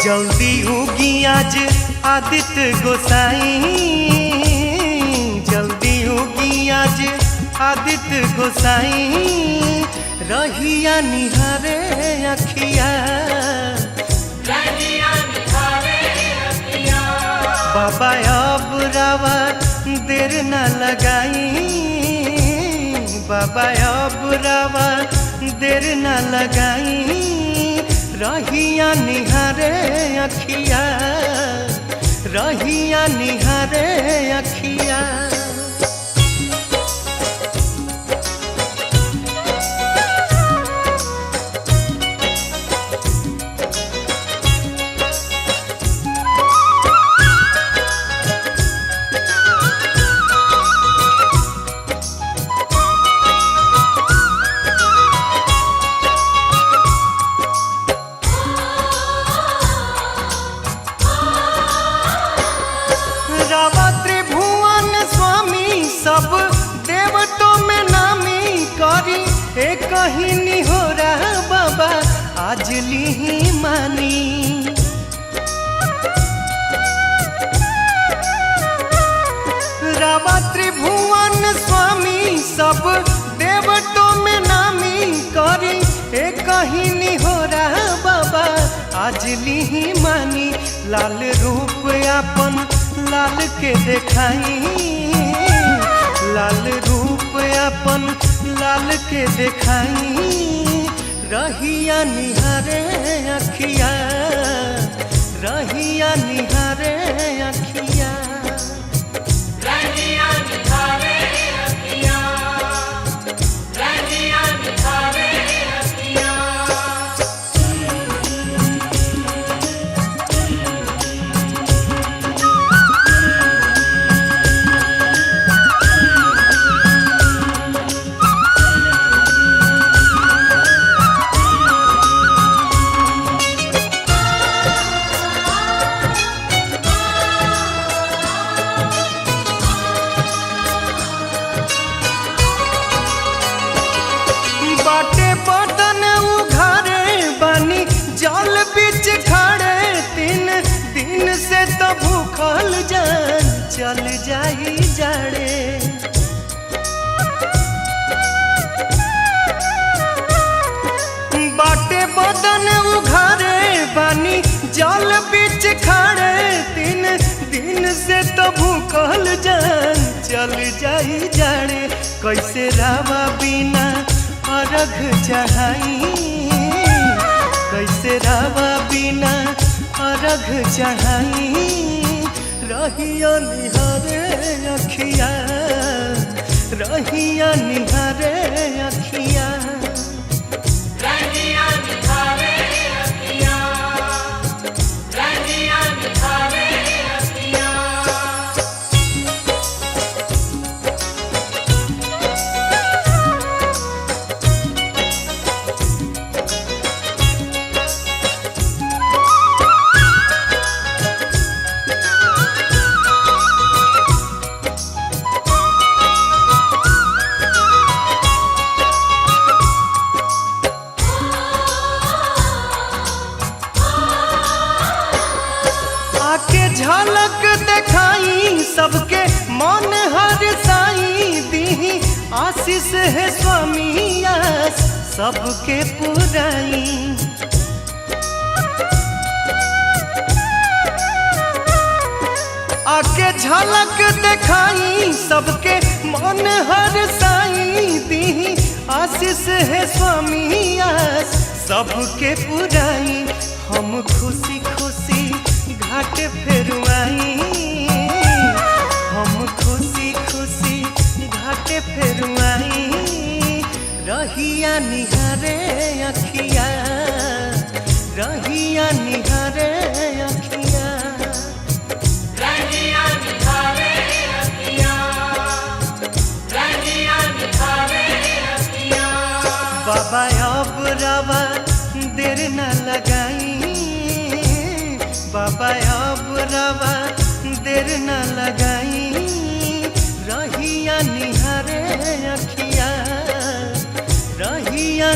जल्दी उगी आज आदित्य गोसाई, जल्दी उगी आज आदित्य गोसाई, रहिया निहारे अखिया, बाबा अब रावा देर न लगाई, बाबा अब रावा देर न लगाई, रहिया निहारे अखिया, रहिया निहारे अखिया। त्रिभुवन स्वामी सब देवतों में नामी करी एक ही निहोरा बाबा आज ली मानी। रावा त्रिभुवन स्वामी सब देवतों में नामी करी एक ही निहोरा बाबा आज ली मानी। लाल रूप अपन लाल के देखाई, लाल रूप अपन लाल के देखाई, रहिया निहारे अखिया, रहिया निहारे अखिया, रहिया निहारे अखिया, रहिया निहारे अखिया। बाटे बदन उघारे बानी जल बीच खड़े, तीन दिन से तो भूखल जान चल जाई जाड़े। बाटे बदन उघारे बानी जल बीच खड़े, तीन दिन से तो भूखल जान चल जाई जाड़े। कैसे रावा बिना अर्घ चढ़ाई, कैसे रावा बिना अर्घ चढ़ाई, रहिया निहारे अखिया, रहिया निहारे अखिया, रहिया निहारे अखिया, रहिया निहारे अखिया। झलक देखाई सबके मन हर साई, दी आशीष है स्वामी आस सबके पुराई। आके झलक देखाई सबके मन हर साई, दी आशीष है स्वामी आस सबके पुराई। हम खुशी खुशी घाट फेरुआई, हम खुशी खुशी घाट फेरुआई, रहिया निहारे अखिया। रहिया निहारे अखिया बाबा अब रवा देर न लगाई बाबा अब रवा देर न लगाई रहिया निहारे अखिया रहिया